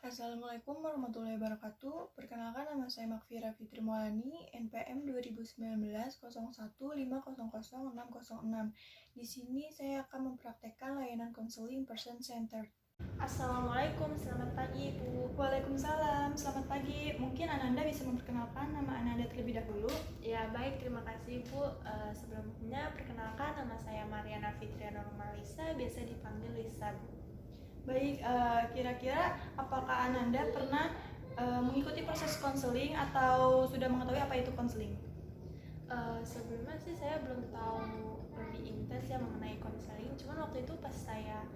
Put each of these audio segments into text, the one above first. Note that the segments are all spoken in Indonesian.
Assalamualaikum warahmatullahi wabarakatuh. Perkenalkan, nama saya Makfira Fitri Maulani, NPM 2019 01500606. Di sini saya akan mempraktekkan layanan konseling person centered. Assalamualaikum, selamat pagi Ibu. Waalaikumsalam, selamat pagi. Mungkin Ananda bisa memperkenalkan nama Ananda terlebih dahulu. Ya baik, terima kasih Ibu. Sebelumnya perkenalkan, nama saya Mariana Fitriana Normalisa, biasa dipanggil Lisa Bu. Baik, kira-kira apakah Ananda pernah mengikuti proses konseling atau sudah mengetahui apa itu konseling? Sebelumnya sih saya belum tahu lebih intens ya mengenai konseling. Cuman waktu itu pas saya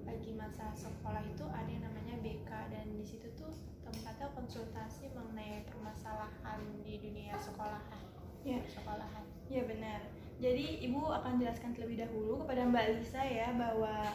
lagi masa sekolah itu ada yang namanya BK, dan di situ tuh tempatnya konsultasi mengenai permasalahan di dunia sekolahan. Ya benar. Jadi Ibu akan jelaskan terlebih dahulu kepada Mbak Lisa ya bahwa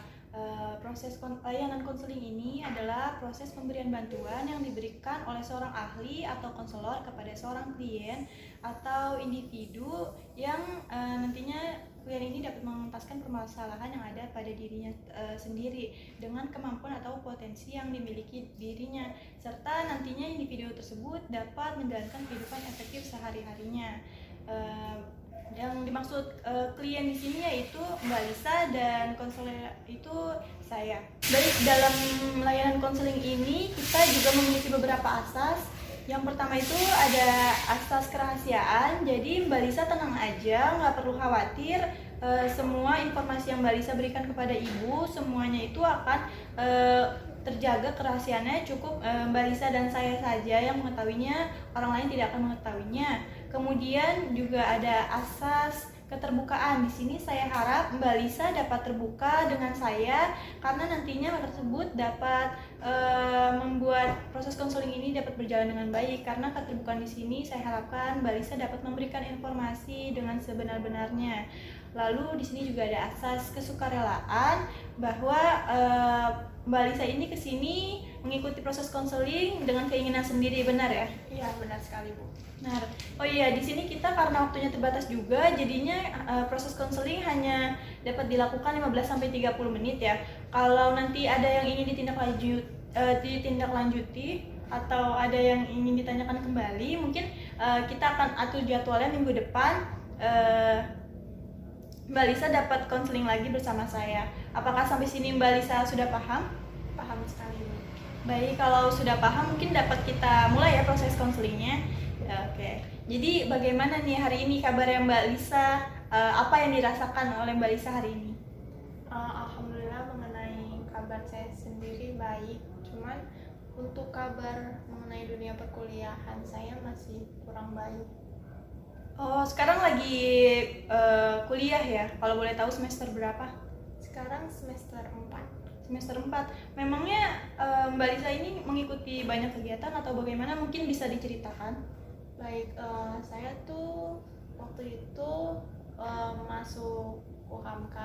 proses layanan konseling ini adalah proses pemberian bantuan yang diberikan oleh seorang ahli atau konselor kepada seorang klien atau individu yang nantinya klien ini dapat mengentaskan permasalahan yang ada pada dirinya sendiri dengan kemampuan atau potensi yang dimiliki dirinya, serta nantinya individu tersebut dapat menjalankan kehidupan efektif sehari-harinya. Yang dimaksud klien di sini yaitu Mbak Lisa, dan konselor itu saya. Baik, dalam layanan konseling ini kita juga memiliki beberapa asas. Yang pertama itu ada asas kerahasiaan. Jadi Mbak Lisa tenang aja, nggak perlu khawatir. Semua informasi yang Mbak Lisa berikan kepada Ibu semuanya itu akan terjaga kerahasiaannya. Cukup Mbak Lisa dan saya saja yang mengetahuinya, orang lain tidak akan mengetahuinya. Kemudian juga ada asas keterbukaan. Di sini saya harap Mbak Lisa dapat terbuka dengan saya karena nantinya hal tersebut dapat membuat proses konseling ini dapat berjalan dengan baik. Karena keterbukaan di sini saya harapkan Mbak Lisa dapat memberikan informasi dengan sebenar-benarnya. Lalu di sini juga ada asas kesukarelaan bahwa Mbak Lisa ini kesini mengikuti proses konseling dengan keinginan sendiri, benar ya? Iya, benar sekali Bu. Nah, oh iya, di sini kita karena waktunya terbatas juga, jadinya proses konseling hanya dapat dilakukan 15-30 menit ya. Kalau nanti ada yang ingin ditindaklanjuti atau ada yang ingin ditanyakan kembali, mungkin kita akan atur jadwalnya minggu depan. Mbak Lisa dapat konseling lagi bersama saya. Apakah sampai sini Mbak Lisa sudah paham? Paham sekali Bu. Baik, kalau sudah paham mungkin dapat kita mulai ya proses konselingnya. Oke, jadi bagaimana nih hari ini kabarnya Mbak Lisa? Apa yang dirasakan oleh Mbak Lisa hari ini? Alhamdulillah, mengenai kabar saya sendiri baik. Cuman untuk kabar mengenai dunia perkuliahan saya masih kurang baik. Oh, sekarang lagi kuliah ya? Kalau boleh tahu semester berapa? Sekarang semester 4. Semester 4. Memangnya Mbak Lisa ini mengikuti banyak kegiatan atau bagaimana? Mungkin bisa diceritakan? Baik, saya tuh waktu itu masuk UHAMK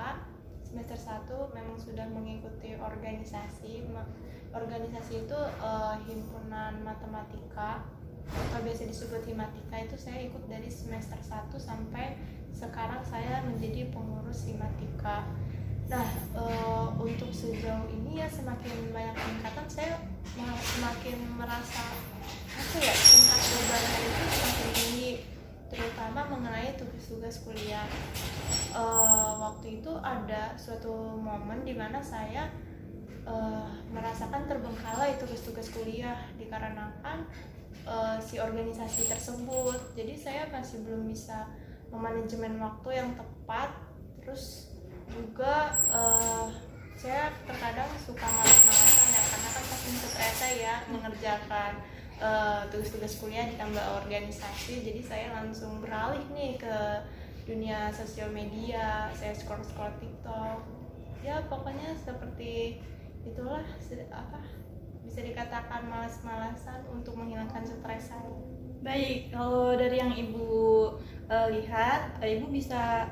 semester 1 memang sudah mengikuti organisasi. Organisasi itu himpunan matematika, atau biasa disebut himatika. Itu saya ikut dari semester 1 sampai sekarang saya menjadi pengurus himatika. Nah, untuk sejauh ini ya semakin banyak peningkatan, saya semakin merasa tingkat bebannya itu semakin tinggi, terutama mengenai tugas-tugas kuliah. Waktu itu ada suatu momen di mana saya merasakan terbengkalai tugas-tugas kuliah dikarenakan si organisasi tersebut. Jadi saya masih belum bisa memanajemen waktu yang tepat. Terus juga saya terkadang suka malas-malasan ya, karena kan saking stresnya ya mengerjakan tugas-tugas kuliah ditambah organisasi. Jadi saya langsung beralih nih ke dunia sosial media. Saya scroll TikTok. Ya pokoknya seperti itulah, bisa dikatakan malas-malasan untuk menghilangkan stres saya. Baik, kalau dari yang Ibu lihat, Ibu bisa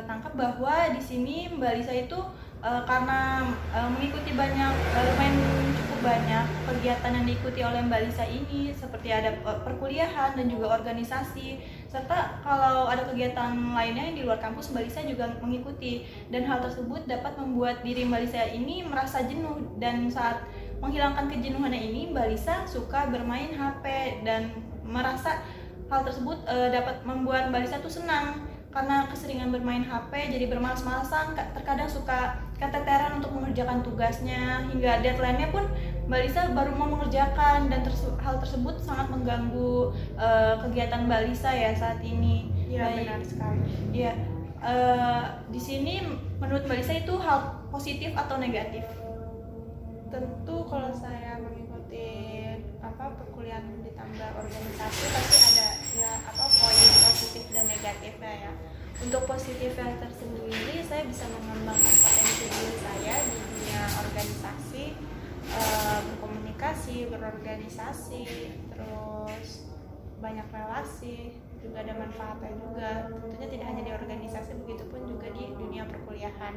tangkap bahwa di sini Mbak Lisa itu karena mengikuti lumayan cukup banyak kegiatan yang diikuti oleh Mbak Lisa ini, seperti ada perkuliahan dan juga organisasi, serta kalau ada kegiatan lainnya yang di luar kampus Mbak Lisa juga mengikuti, dan hal tersebut dapat membuat diri Mbak Lisa ini merasa jenuh, dan saat menghilangkan kejenuhannya ini, Mbak Lisa suka bermain HP dan merasa hal tersebut dapat membuat Mbak Lisa tuh senang karena keseringan bermain HP jadi bermalas-malasan, terkadang suka keteteran untuk mengerjakan tugasnya, hingga deadline-nya pun Mbak Lisa baru mau mengerjakan, dan hal tersebut sangat mengganggu kegiatan Mbak Lisa ya saat ini. Iya, benar sekali. Iya, di sini menurut Mbak Lisa itu hal positif atau negatif? Tentu kalau saya mengikuti perkuliahan ditambah organisasi pasti ada ya poin positif dan negatifnya ya. Untuk positifnya tersendiri, saya bisa mengembangkan potensi diri saya di dunia organisasi, berkomunikasi, berorganisasi, terus banyak relasi, juga ada manfaatnya juga. Tentunya tidak hanya di organisasi, begitupun juga di dunia perkuliahan.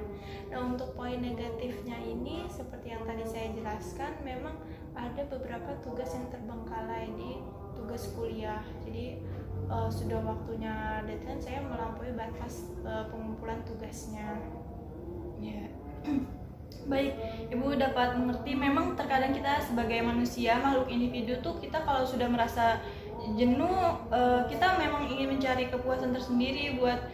Nah, untuk poin negatifnya ini seperti yang tadi saya jelaskan, memang ada beberapa tugas yang terbengkalai di tugas kuliah. Jadi sudah waktunya deadline, saya melampaui batas pengumpulan tugasnya. Ya. Baik, Ibu dapat mengerti memang terkadang kita sebagai manusia, makhluk individu tuh kita kalau sudah merasa jenuh, kita memang ingin mencari kepuasan tersendiri buat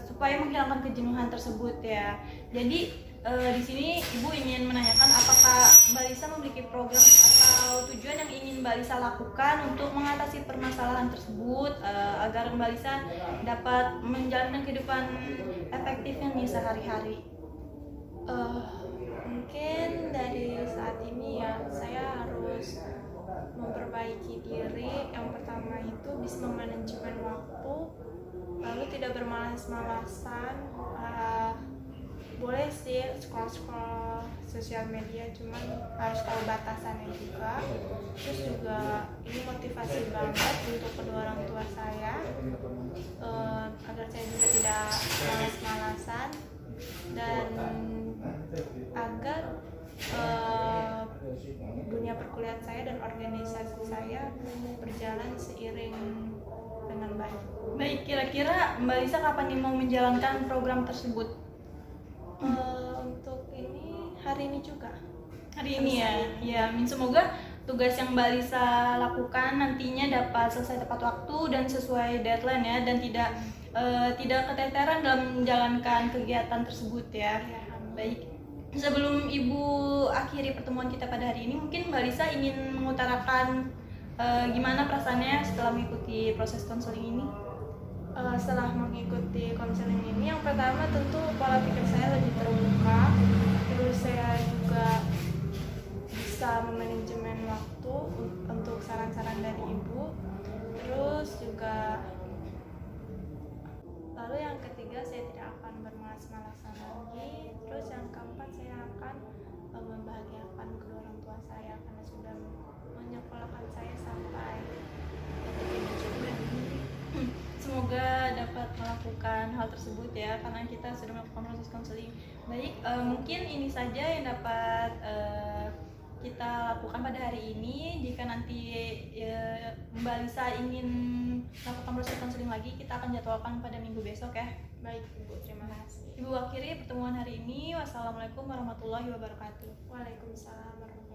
supaya menghilangkan kejenuhan tersebut ya. Jadi di sini Ibu ingin menanyakan apakah Mbak Lisa memiliki program atau tujuan yang ingin Mbak Lisa lakukan untuk mengatasi permasalahan tersebut agar Mbak Lisa dapat menjalani kehidupan efektifnya nih sehari-hari. Mungkin dari saat ini ya saya harus memperbaiki diri. Yang pertama itu bisa memanajemen waktu, lalu tidak bermalas-malasan. Boleh sih scroll sosial media, cuman harus tahu batasannya juga. Terus juga ini motivasi banget untuk kedua orang tua saya, agar saya juga tidak malas-malasan dan agar dunia perkuliahan saya dan organisasi saya berjalan seiring dengan baik. Baik, kira-kira Mbak Lisa kapan nih mau menjalankan program tersebut? Untuk ini hari ini juga. Hari ini ya. Ya, semoga tugas yang Mbak Lisa lakukan nantinya dapat selesai tepat waktu dan sesuai deadline ya, dan tidak keteteran dalam menjalankan kegiatan tersebut ya. Baik. Sebelum Ibu akhiri pertemuan kita pada hari ini, mungkin Mbak Lisa ingin mengutarakan gimana perasaannya setelah mengikuti proses konseling ini? Setelah mengikuti konseling ini, yang pertama tentu pola pikir saya lebih terbuka, terus saya juga bisa memanajemen waktu untuk saran-saran dari Ibu, terus juga lalu yang ketiga saya tidak akan bermalas-malasan lagi, terus yang keempat saya akan membahagiakan kedua orang tua saya karena sudah menyekolahkan saya sampai Semoga dapat melakukan hal tersebut ya, karena kita sudah melakukan proses konseling. Baik, mungkin ini saja yang dapat kita lakukan pada hari ini. Jika nanti Mbak Lisa ingin melakukan proses konseling lagi, kita akan jadwalkan pada minggu besok ya. Baik Ibu, terima kasih. Ibu akhiri pertemuan hari ini. Wassalamualaikum warahmatullahi wabarakatuh. Waalaikumsalam warahmatullahi wabarakatuh.